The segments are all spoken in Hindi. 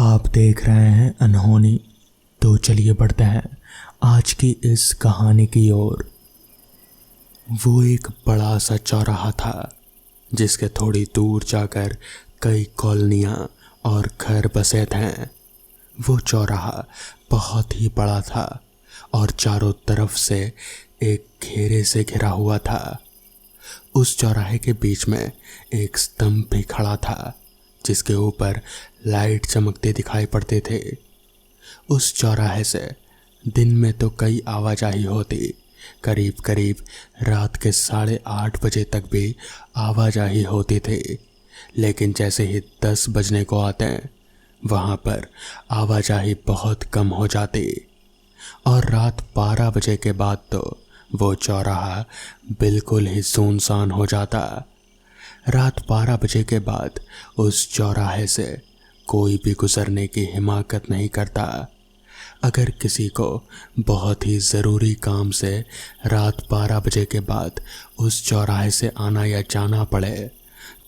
आप देख रहे हैं अनहोनी। तो चलिए बढ़ते हैं आज की इस कहानी की ओर। वो एक बड़ा सा चौराहा था जिसके थोड़ी दूर जाकर कई कॉलोनियाँ और घर बसे थे। वो चौराहा बहुत ही बड़ा था और चारों तरफ से एक घेरे से घिरा हुआ था। उस चौराहे के बीच में एक स्तंभ भी खड़ा था जिसके ऊपर लाइट चमकते दिखाई पड़ते थे। उस चौराहे से दिन में तो कई आवाजाही होती, करीब करीब रात के 8:30 बजे तक भी आवाजाही होती थी। लेकिन जैसे ही 10 बजने को आते वहाँ पर आवाजाही बहुत कम हो जाती और रात 12 बजे के बाद तो वो चौराहा बिल्कुल ही सुनसान हो जाता। रात 12 बजे के बाद उस चौराहे से कोई भी गुजरने की हिम्मत नहीं करता। अगर किसी को बहुत ही ज़रूरी काम से रात 12 बजे के बाद उस चौराहे से आना या जाना पड़े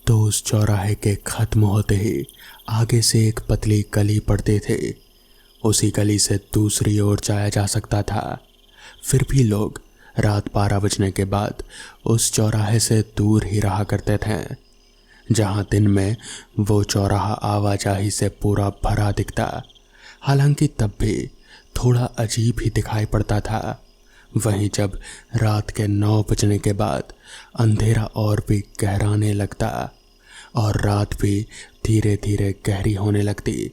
तो उस चौराहे के ख़त्म होते ही आगे से एक पतली गली पड़ती थी। उसी गली से दूसरी ओर जाया जा सकता था। फिर भी लोग रात 12 बजने के बाद उस चौराहे से दूर ही रहा करते थे। जहां दिन में वो चौराहा आवाजाही से पूरा भरा दिखता, हालांकि तब भी थोड़ा अजीब ही दिखाई पड़ता था। वहीं जब रात के 9 बजने के बाद अंधेरा और भी गहराने लगता और रात भी धीरे धीरे गहरी होने लगती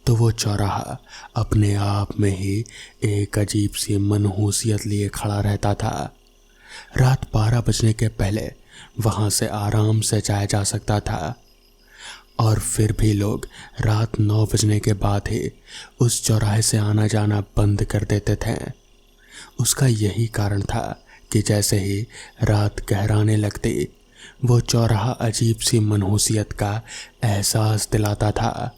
तो वो चौराहा अपने आप में ही एक अजीब सी मनहूसियत लिए खड़ा रहता था। रात 12 बजने के पहले वहाँ से आराम से जाया जा सकता था और फिर भी लोग रात 9 बजने के बाद ही उस चौराहे से आना जाना बंद कर देते थे। उसका यही कारण था कि जैसे ही रात गहराने लगती वो चौराहा अजीब सी मनहूसियत का एहसास दिलाता था।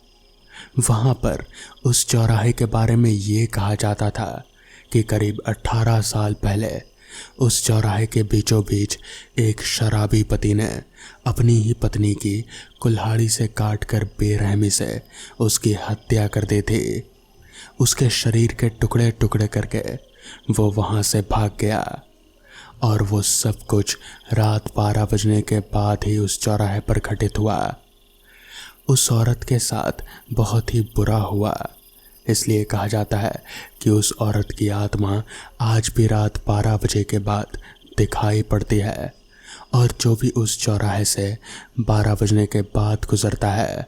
वहाँ पर उस चौराहे के बारे में ये कहा जाता था कि करीब 18 साल पहले उस चौराहे के बीचों बीच एक शराबी पति ने अपनी ही पत्नी की कुल्हाड़ी से काटकर बेरहमी से उसकी हत्या कर दी थी। उसके शरीर के टुकड़े टुकड़े करके वो वहाँ से भाग गया और वो सब कुछ रात 12 बजने के बाद ही उस चौराहे पर घटित हुआ। उस औरत के साथ बहुत ही बुरा हुआ, इसलिए कहा जाता है कि उस औरत की आत्मा आज भी रात 12 बजे के बाद दिखाई पड़ती है और जो भी उस चौराहे से 12 बजने के बाद गुजरता है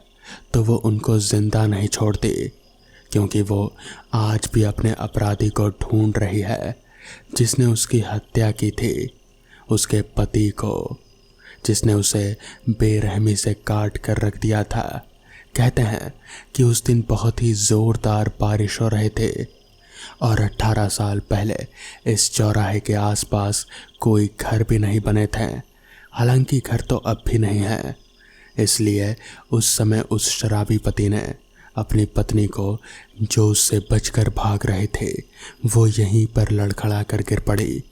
तो वो उनको जिंदा नहीं छोड़ती, क्योंकि वो आज भी अपने अपराधी को ढूंढ रही है जिसने उसकी हत्या की थी, उसके पति को, जिसने उसे बेरहमी से काट कर रख दिया था। कहते हैं कि उस दिन बहुत ही ज़ोरदार बारिश हो रहे थे और 18 साल पहले इस चौराहे के आसपास कोई घर भी नहीं बने थे। हालांकि घर तो अब भी नहीं है, इसलिए उस समय उस शराबी पति ने अपनी पत्नी को, जो उससे बचकर भाग रहे थे, वो यहीं पर लड़खड़ा कर गिर पड़ी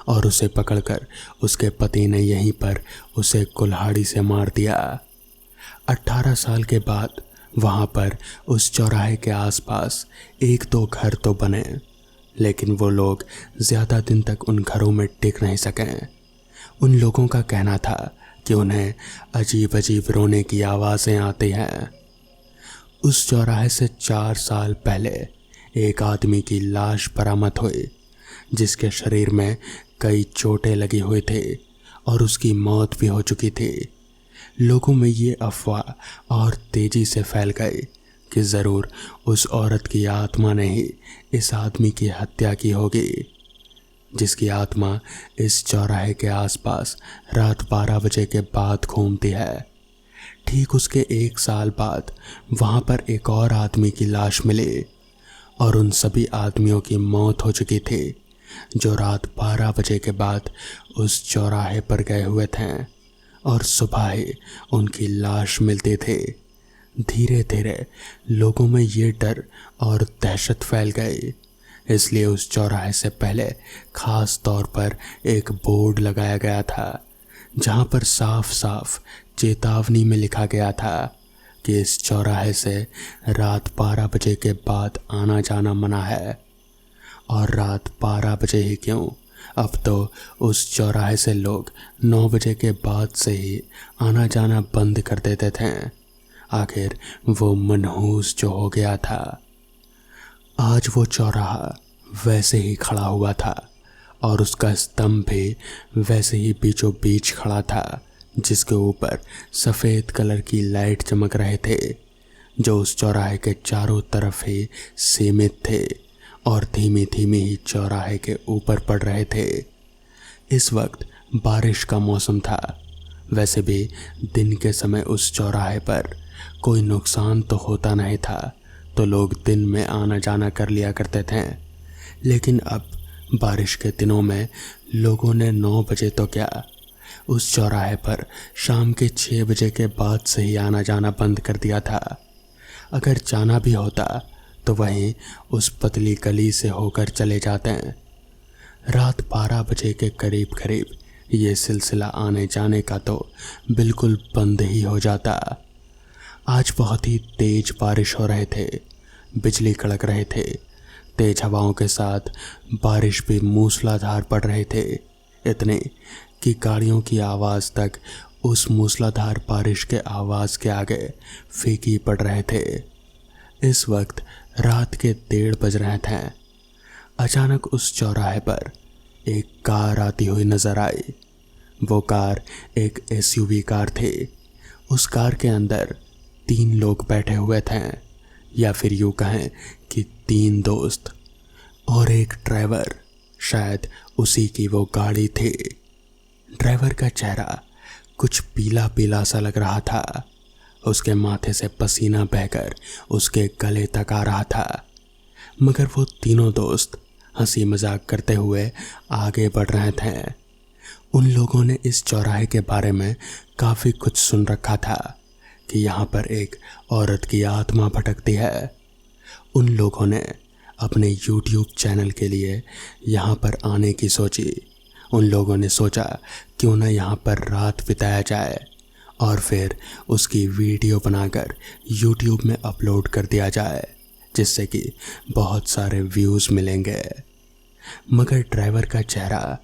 और उसे पकड़कर उसके पति ने यहीं पर उसे कुल्हाड़ी से मार दिया। 18 साल के बाद वहाँ पर उस चौराहे के आसपास 1-2 घर तो बने, लेकिन वो लोग ज़्यादा दिन तक उन घरों में टिक नहीं सके। उन लोगों का कहना था कि उन्हें अजीब अजीब रोने की आवाज़ें आती हैं। उस चौराहे से 4 साल पहले एक आदमी की लाश बरामद हुई जिसके शरीर में कई चोटें लगी हुई थी और उसकी मौत भी हो चुकी थी। लोगों में ये अफवाह और तेज़ी से फैल गई कि ज़रूर उस औरत की आत्मा ने ही इस आदमी की हत्या की होगी, जिसकी आत्मा इस चौराहे के आसपास रात 12 बजे के बाद घूमती है। ठीक उसके 1 साल बाद वहाँ पर एक और आदमी की लाश मिली और उन सभी आदमियों की मौत हो चुकी थी जो रात 12 बजे के बाद उस चौराहे पर गए हुए थे और सुबह ही उनकी लाश मिलती थी। धीरे धीरे लोगों में ये डर और दहशत फैल गई, इसलिए उस चौराहे से पहले खास तौर पर एक बोर्ड लगाया गया था जहाँ पर साफ साफ चेतावनी में लिखा गया था, कि इस चौराहे से रात 12 बजे के बाद आना जाना मना है। और रात 12 बजे ही क्यों, अब तो उस चौराहे से लोग 9 बजे के बाद से ही आना जाना बंद कर देते थे। आखिर वो मनहूस जो हो गया था। आज वो चौराहा वैसे ही खड़ा हुआ था और उसका स्तंभ भी वैसे ही बीचों बीच खड़ा था, जिसके ऊपर सफ़ेद कलर की लाइट चमक रहे थे, जो उस चौराहे के चारों तरफ ही सीमित थे और धीमी धीमी ही चौराहे के ऊपर पड़ रहे थे। इस वक्त बारिश का मौसम था। वैसे भी दिन के समय उस चौराहे पर कोई नुकसान तो होता नहीं था, तो लोग दिन में आना जाना कर लिया करते थे। लेकिन अब बारिश के दिनों में लोगों ने 9 बजे तो क्या, उस चौराहे पर शाम के 6 बजे के बाद से ही आना जाना बंद कर दिया था। अगर जाना भी होता तो वहीं उस पतली गली से होकर चले जाते हैं। रात 12 बजे के करीब करीब ये सिलसिला आने जाने का तो बिल्कुल बंद ही हो जाता। आज बहुत ही तेज बारिश हो रहे थे, बिजली कड़क रहे थे, तेज हवाओं के साथ बारिश भी मूसलाधार पड़ रहे थे, इतने कि गाड़ियों की आवाज़ तक उस मूसलाधार बारिश के आवाज़ के आगे फीकी पड़ रहे थे। इस वक्त रात के 1:30 बज रहे थे। अचानक उस चौराहे पर एक कार आती हुई नजर आई। वो कार एक एसयूवी कार थी। उस कार के अंदर 3 लोग बैठे हुए थे, या फिर यूँ कहें कि 3 दोस्त और एक ड्राइवर। शायद उसी की वो गाड़ी थी। ड्राइवर का चेहरा कुछ पीला पीला सा लग रहा था। उसके माथे से पसीना बहकर उसके गले तक आ रहा था। मगर वो तीनों दोस्त हंसी मजाक करते हुए आगे बढ़ रहे थे। उन लोगों ने इस चौराहे के बारे में काफ़ी कुछ सुन रखा था कि यहाँ पर एक औरत की आत्मा भटकती है। उन लोगों ने अपने YouTube चैनल के लिए यहाँ पर आने की सोची। उन लोगों ने सोचा क्यों ना यहाँ पर रात बिताया जाए और फिर उसकी वीडियो बनाकर YouTube में अपलोड कर दिया जाए, जिससे कि बहुत सारे व्यूज़ मिलेंगे। मगर ड्राइवर का चेहरा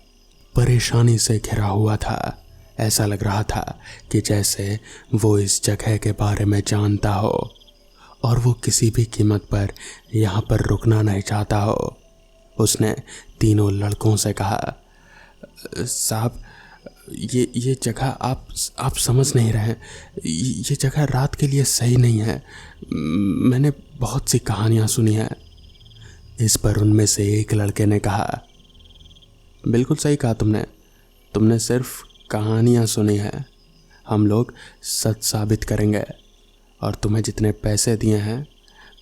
परेशानी से घिरा हुआ था। ऐसा लग रहा था कि जैसे वो इस जगह के बारे में जानता हो और वो किसी भी कीमत पर यहाँ पर रुकना नहीं चाहता हो। उसने तीनों लड़कों से कहा, साहब ये जगह आप समझ नहीं रहे हैं। ये जगह रात के लिए सही नहीं है। मैंने बहुत सी कहानियाँ सुनी हैं। इस पर उनमें से एक लड़के ने कहा, बिल्कुल सही कहा तुमने सिर्फ कहानियाँ सुनी हैं। हम लोग सच साबित करेंगे और तुम्हें जितने पैसे दिए हैं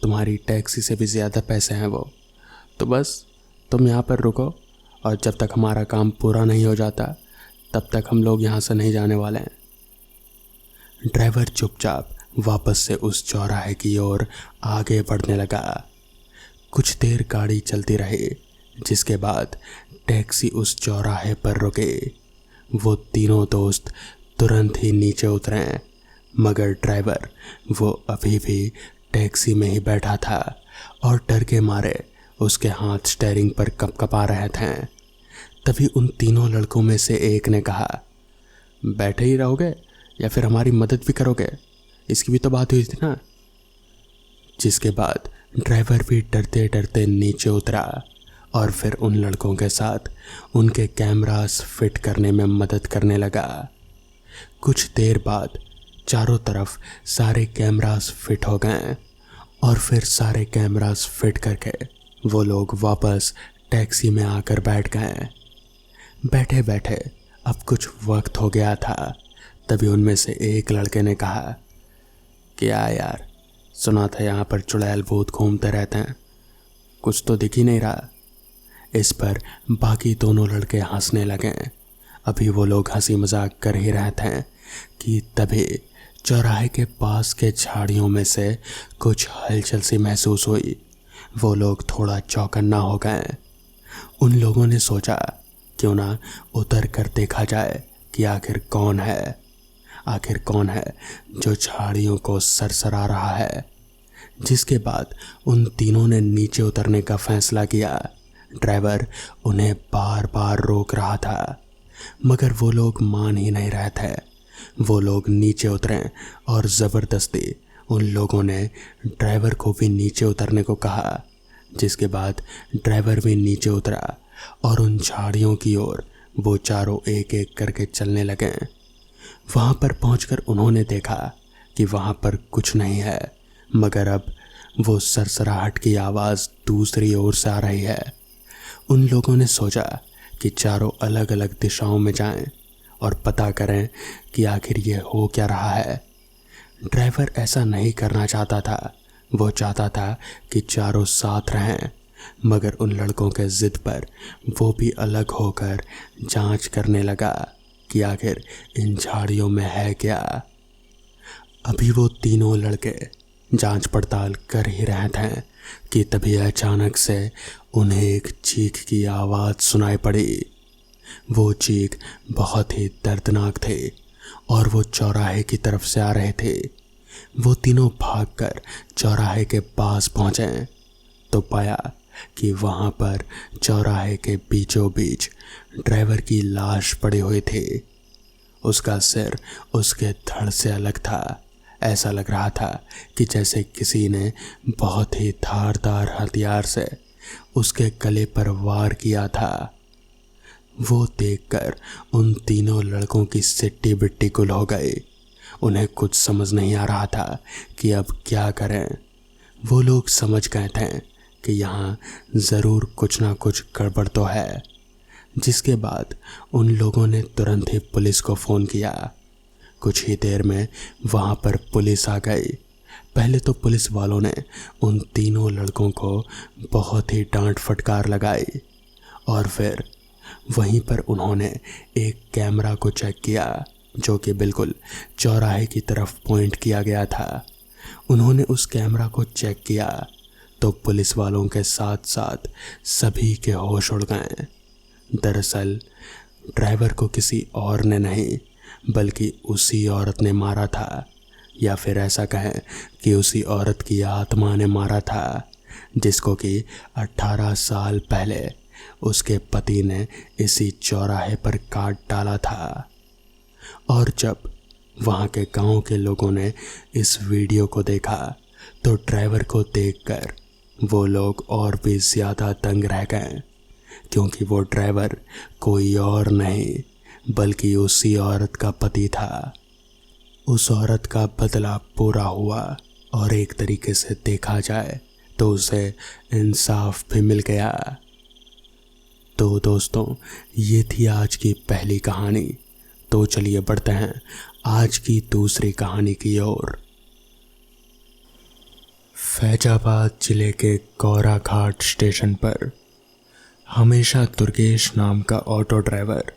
तुम्हारी टैक्सी से भी ज़्यादा पैसे हैं वो। तो बस तुम यहाँ पर रुको और जब तक हमारा काम पूरा नहीं हो जाता तब तक हम लोग यहाँ से नहीं जाने वाले हैं। ड्राइवर चुपचाप वापस से उस चौराहे की ओर आगे बढ़ने लगा। कुछ देर गाड़ी चलती रही, जिसके बाद टैक्सी उस चौराहे पर रुके। वो तीनों दोस्त तुरंत ही नीचे उतरे, मगर ड्राइवर वो अभी भी टैक्सी में ही बैठा था और डर के मारे उसके हाथ स्टीयरिंग पर कपकपा रहे थे। तभी उन तीनों लड़कों में से एक ने कहा, बैठे ही रहोगे या फिर हमारी मदद भी करोगे? इसकी भी तो बात हुई थी ना। जिसके बाद ड्राइवर भी डरते डरते नीचे उतरा और फिर उन लड़कों के साथ उनके कैमरास फिट करने में मदद करने लगा। कुछ देर बाद चारों तरफ सारे कैमरास फिट हो गए और फिर सारे कैमरास फिट करके वो लोग वापस टैक्सी में आकर बैठ गए। बैठे बैठे अब कुछ वक्त हो गया था। तभी उनमें से एक लड़के ने कहा, क्या यार, सुना था यहाँ पर चुड़ैल भूत घूमते रहते हैं, कुछ तो दिख ही नहीं रहा। इस पर बाकी दोनों लड़के हंसने लगे। अभी वो लोग हंसी मजाक कर ही रहे थे कि तभी चौराहे के पास के झाड़ियों में से कुछ हलचल सी महसूस हुई। वो लोग थोड़ा चौकन्ना हो गए। उन लोगों ने सोचा क्यों ना उतर कर देखा जाए कि आखिर कौन है। आखिर कौन है जो झाड़ियों को सरसरा रहा है। जिसके बाद उन तीनों ने नीचे उतरने का फैसला किया। ड्राइवर उन्हें बार बार रोक रहा था मगर वो लोग मान ही नहीं रहे थे। वो लोग नीचे उतरे और ज़बरदस्ती उन लोगों ने ड्राइवर को भी नीचे उतरने को कहा। जिसके बाद ड्राइवर भी नीचे उतरा और उन झाड़ियों की ओर वो चारों एक एक करके चलने लगे। वहाँ पर पहुंचकर उन्होंने देखा कि वहाँ पर कुछ नहीं है मगर अब वो सरसराहट की आवाज़ दूसरी ओर से आ रही है। उन लोगों ने सोचा कि चारों अलग अलग दिशाओं में जाएं और पता करें कि आखिर ये हो क्या रहा है। ड्राइवर ऐसा नहीं करना चाहता था। वो चाहता था कि चारों साथ रहें मगर उन लड़कों के ज़िद पर वो भी अलग होकर जांच करने लगा कि आखिर इन झाड़ियों में है क्या। अभी वो तीनों लड़के जांच पड़ताल कर ही रहे थे कि तभी अचानक से उन्हें एक चीख की आवाज़ सुनाई पड़ी। वो चीख बहुत ही दर्दनाक थी और वो चौराहे की तरफ से आ रहे थे। वो तीनों भागकर चौराहे के पास पहुंचे तो पाया कि वहां पर चौराहे के बीचों बीच ड्राइवर की लाश पड़ी हुई थी। उसका सिर उसके धड़ से अलग था। ऐसा लग रहा था कि जैसे किसी ने बहुत ही धारदार हथियार से उसके गले पर वार किया था। वो देखकर उन तीनों लड़कों की सिट्टी बिट्टी गुल हो गई। उन्हें कुछ समझ नहीं आ रहा था कि अब क्या करें। वो लोग समझ गए थे कि यहाँ ज़रूर कुछ ना कुछ गड़बड़ तो है। जिसके बाद उन लोगों ने तुरंत ही पुलिस को फ़ोन किया। कुछ ही देर में वहाँ पर पुलिस आ गई। पहले तो पुलिस वालों ने उन तीनों लड़कों को बहुत ही डांट फटकार लगाई और फिर वहीं पर उन्होंने एक कैमरा को चेक किया जो कि बिल्कुल चौराहे की तरफ पॉइंट किया गया था। उन्होंने उस कैमरा को चेक किया तो पुलिस वालों के साथ साथ सभी के होश उड़ गए। दरअसल ड्राइवर को किसी और ने नहीं बल्कि उसी औरत ने मारा था, या फिर ऐसा कहें कि उसी औरत की आत्मा ने मारा था जिसको कि 18 साल पहले उसके पति ने इसी चौराहे पर काट डाला था। और जब वहाँ के गांव के लोगों ने इस वीडियो को देखा तो ड्राइवर को देखकर वो लोग और भी ज़्यादा दंग रह गए क्योंकि वो ड्राइवर कोई और नहीं बल्कि उसी औरत का पति था। उस औरत का बदला पूरा हुआ और एक तरीके से देखा जाए तो उसे इंसाफ भी मिल गया। तो दोस्तों, ये थी आज की पहली कहानी। तो चलिए बढ़ते हैं आज की दूसरी कहानी की ओर। फैजाबाद जिले के गौरा घाट स्टेशन पर हमेशा दुर्गेश नाम का ऑटो ड्राइवर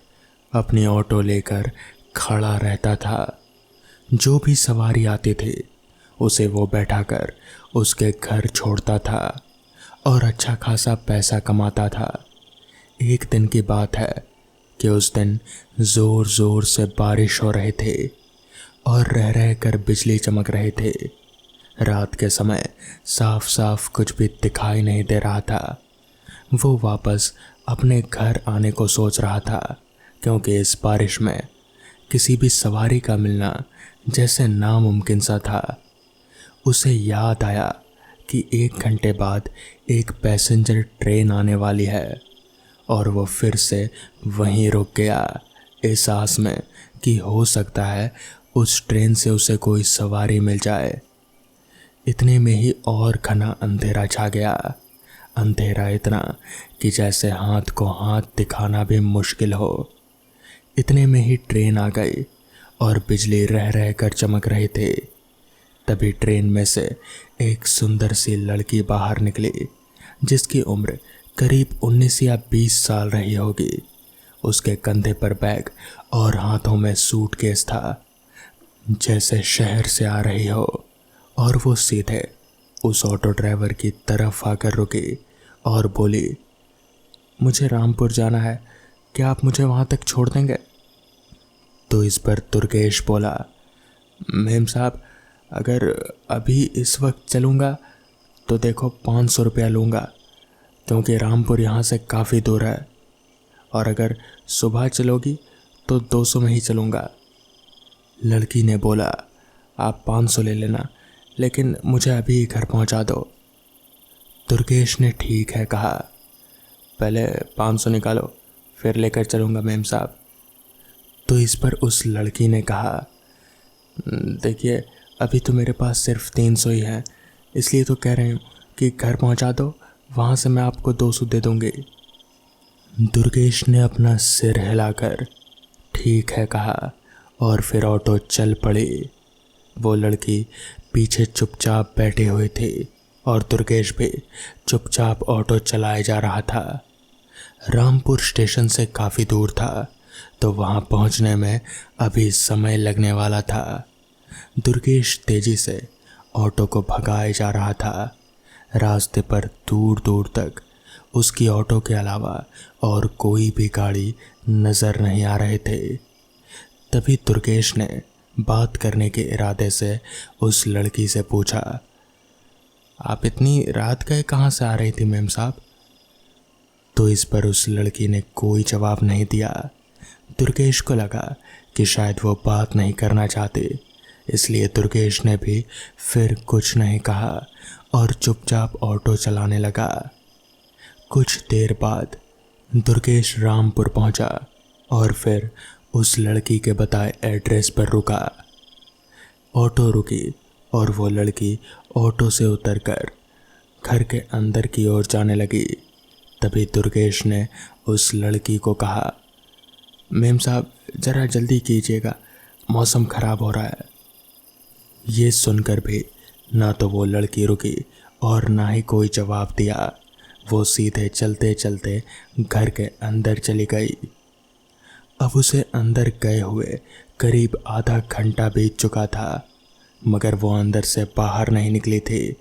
अपनी ऑटो लेकर खड़ा रहता था। जो भी सवारी आती थी उसे वो बैठाकर उसके घर छोड़ता था और अच्छा खासा पैसा कमाता था। एक दिन की बात है कि उस दिन ज़ोर ज़ोर से बारिश हो रही थी और रह रह कर बिजली चमक रहे थे। रात के समय साफ साफ कुछ भी दिखाई नहीं दे रहा था। वो वापस अपने घर आने को सोच रहा था क्योंकि इस बारिश में किसी भी सवारी का मिलना जैसे नामुमकिन सा था। उसे याद आया कि 1 घंटे बाद एक पैसेंजर ट्रेन आने वाली है और वो फिर से वहीं रुक गया इस आस में कि हो सकता है उस ट्रेन से उसे कोई सवारी मिल जाए। इतने में ही और घना अंधेरा छा गया। अंधेरा इतना कि जैसे हाथ को हाथ दिखाना भी मुश्किल हो। इतने में ही ट्रेन आ गई और बिजली रह रह कर चमक रही थी। तभी ट्रेन में से एक सुंदर सी लड़की बाहर निकली जिसकी उम्र करीब 19 या 20 साल रही होगी। उसके कंधे पर बैग और हाथों में सूटकेस था, जैसे शहर से आ रही हो। और वो सीधे उस ऑटो ड्राइवर की तरफ आकर रुकी और बोली, मुझे रामपुर जाना है, क्या आप मुझे वहाँ तक छोड़ देंगे? तो इस पर दुर्गेश बोला, मेम साहब, अगर अभी इस वक्त चलूँगा तो देखो 500 रुपया लूँगा, क्योंकि रामपुर यहाँ से काफ़ी दूर है। और अगर सुबह चलोगी तो 200 में ही चलूँगा। लड़की ने बोला, आप 500 ले लेना, लेकिन मुझे अभी घर पहुँचा दो। दुर्गेश ने ठीक है कहा। पहले 500 निकालो, फिर लेकर चलूँगा मेम साहब। तो इस पर उस लड़की ने कहा, देखिए अभी तो मेरे पास सिर्फ 300 ही है, इसलिए तो कह रही हूँ कि घर पहुँचा दो, वहाँ से मैं आपको 200 दे दूँगी। दुर्गेश ने अपना सिर हिलाकर ठीक है कहा और फिर ऑटो चल पड़ी। वो लड़की पीछे चुपचाप बैठे हुए थे और दुर्गेश भी चुपचाप ऑटो चलाए जा रहा था। रामपुर स्टेशन से काफ़ी दूर था, तो वहाँ पहुँचने में अभी समय लगने वाला था। दुर्गेश तेजी से ऑटो को भगाए जा रहा था। रास्ते पर दूर दूर तक उसकी ऑटो के अलावा और कोई भी गाड़ी नज़र नहीं आ रहे थे। तभी दुर्गेश ने बात करने के इरादे से उस लड़की से पूछा, आप इतनी रात गए कहाँ से आ रही थी मेम साहब? तो इस पर उस लड़की ने कोई जवाब नहीं दिया। दुर्गेश को लगा कि शायद वो बात नहीं करना चाहती, इसलिए दुर्गेश ने भी फिर कुछ नहीं कहा और चुपचाप ऑटो चलाने लगा। कुछ देर बाद दुर्गेश रामपुर पहुंचा और फिर उस लड़की के बताए एड्रेस पर रुका। ऑटो रुकी और वो लड़की ऑटो से उतरकर घर के अंदर की ओर जाने लगी। तभी दुर्गेश ने उस लड़की को कहा, मेम साहब ज़रा जल्दी कीजिएगा, मौसम ख़राब हो रहा है। ये सुनकर भी ना तो वो लड़की रुकी और ना ही कोई जवाब दिया। वो सीधे चलते चलते घर के अंदर चली गई। अब उसे अंदर गए हुए करीब आधा घंटा बीत चुका था, मगर वो अंदर से बाहर नहीं निकली थी,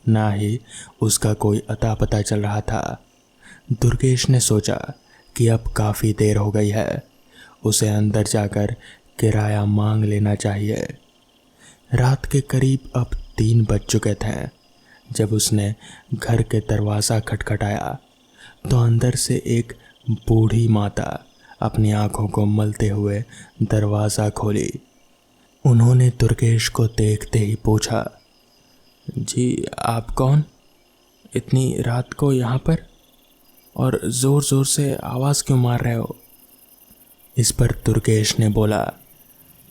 ना ही उसका कोई अता पता चल रहा था। दुर्गेश ने सोचा कि अब काफ़ी देर हो गई है, उसे अंदर जाकर किराया मांग लेना चाहिए। रात के करीब अब 3 बज चुके थे। जब उसने घर के दरवाज़ा खटखटाया तो अंदर से एक बूढ़ी माता अपनी आंखों को मलते हुए दरवाज़ा खोली। उन्होंने दुर्गेश को देखते ही पूछा, जी आप कौन? इतनी रात को यहाँ पर, और ज़ोर ज़ोर से आवाज़ क्यों मार रहे हो? इस पर दुर्गेश ने बोला,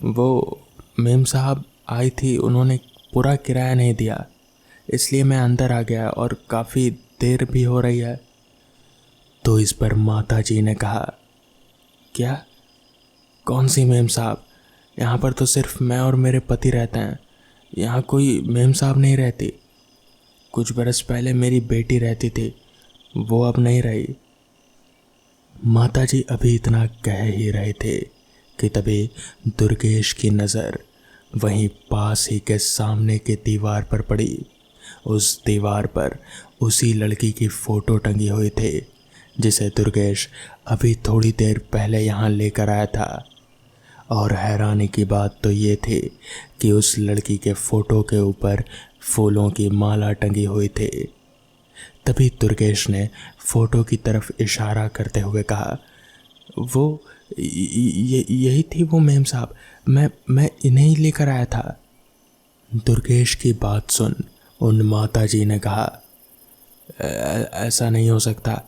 वो मेम साहब आई थी, उन्होंने पूरा किराया नहीं दिया, इसलिए मैं अंदर आ गया और काफ़ी देर भी हो रही है। तो इस पर माता जी ने कहा, क्या? कौन सी मेम साहब? यहाँ पर तो सिर्फ मैं और मेरे पति रहते हैं, यहाँ कोई मेम साहब नहीं रहती। कुछ बरस पहले मेरी बेटी रहती थी, वो अब नहीं रही। माता जी अभी इतना कह ही रहे थे कि तभी दुर्गेश की नज़र वहीं पास ही के सामने की दीवार पर पड़ी। उस दीवार पर उसी लड़की की फ़ोटो टंगी हुई थी जिसे दुर्गेश अभी थोड़ी देर पहले यहाँ लेकर आया था। और हैरानी की बात तो ये थी कि उस लड़की के फ़ोटो के ऊपर फूलों की माला टंगी हुई थी। तभी दुर्गेश ने फ़ोटो की तरफ इशारा करते हुए कहा, वो यही थी वो मेम साहब, मैं इन्हें ही लेकर आया था। दुर्गेश की बात सुन उन माता जी ने कहा, ऐसा नहीं हो सकता,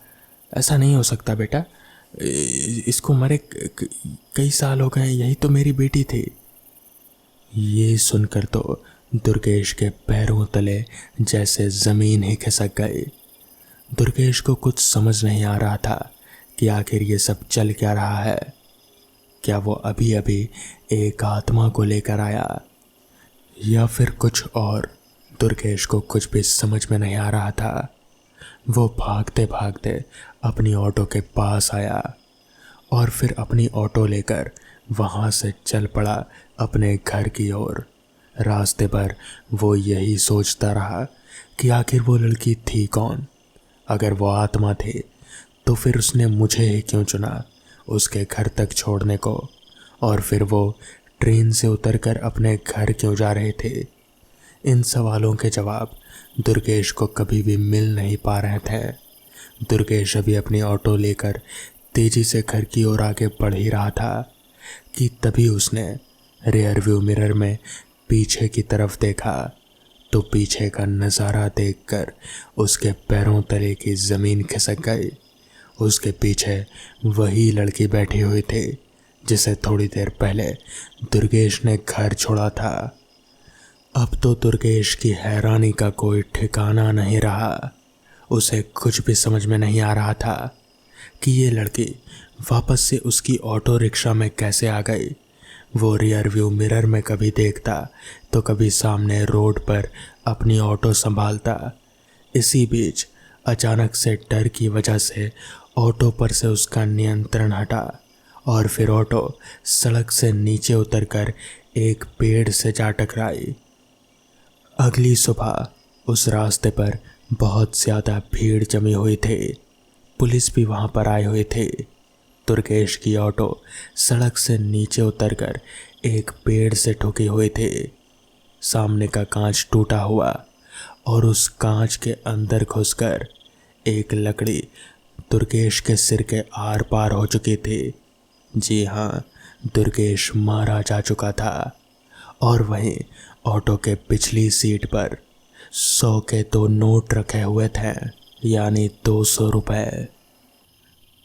ऐसा नहीं हो सकता बेटा, इसको मरे कई साल हो गए, यही तो मेरी बेटी थी। ये सुनकर तो दुर्गेश के पैरों तले जैसे ज़मीन ही खिसक गई। दुर्गेश को कुछ समझ नहीं आ रहा था कि आखिर ये सब चल क्या रहा है। क्या वो अभी अभी एक आत्मा को लेकर आया या फिर कुछ और? दुर्गेश को कुछ भी समझ में नहीं आ रहा था। वो भागते भागते अपनी ऑटो के पास आया और फिर अपनी ऑटो लेकर वहाँ से चल पड़ा अपने घर की ओर। रास्ते पर वो यही सोचता रहा कि आखिर वो लड़की थी कौन? अगर वो आत्मा थी तो फिर उसने मुझे ही क्यों चुना उसके घर तक छोड़ने को? और फिर वो ट्रेन से उतरकर अपने घर क्यों जा रहे थे? इन सवालों के जवाब दुर्गेश को कभी भी मिल नहीं पा रहे थे। दुर्गेश अभी अपनी ऑटो लेकर तेजी से घर की ओर आगे बढ़ ही रहा था कि तभी उसने रियर व्यू मिरर में पीछे की तरफ देखा तो पीछे का नज़ारा देखकर उसके पैरों तले की ज़मीन खिसक गई। उसके पीछे वही लड़की बैठी हुई थी जिसे थोड़ी देर पहले दुर्गेश ने घर छोड़ा था। अब तो दुर्गेश की हैरानी का कोई ठिकाना नहीं रहा। उसे कुछ भी समझ में नहीं आ रहा था कि ये लड़की वापस से उसकी ऑटो रिक्शा में कैसे आ गई। वो रियर व्यू मिरर में कभी देखता तो कभी सामने रोड पर अपनी ऑटो संभालता। इसी बीच अचानक से डर की वजह से ऑटो पर से उसका नियंत्रण हटा और फिर ऑटो सड़क से नीचे उतरकर एक पेड़ से जा टकराई। अगली सुबह उस रास्ते पर बहुत ज़्यादा भीड़ जमी हुई थी। पुलिस भी वहाँ पर आए हुए थे। दुर्गेश की ऑटो सड़क से नीचे उतरकर एक पेड़ से ठुकी हुई थी। सामने का कांच टूटा हुआ और उस कांच के अंदर घुसकर एक लकड़ी दुर्गेश के सिर के आर पार हो चुकी थी। जी हाँ, दुर्गेश मारा जा चुका था और वहीं ऑटो के पिछली सीट पर 100 के 2 नोट रखे हुए थे, यानी 200 रुपए।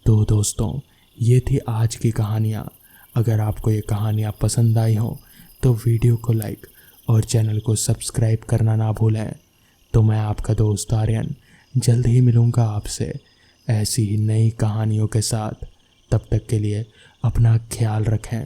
तो दोस्तों, ये थी आज की कहानियाँ। अगर आपको ये कहानियाँ पसंद आई हों तो वीडियो को लाइक और चैनल को सब्सक्राइब करना ना भूलें। तो मैं आपका दोस्त आर्यन जल्द ही मिलूँगा आपसे ऐसी ही नई कहानियों के साथ। तब तक के लिए अपना ख्याल रखें।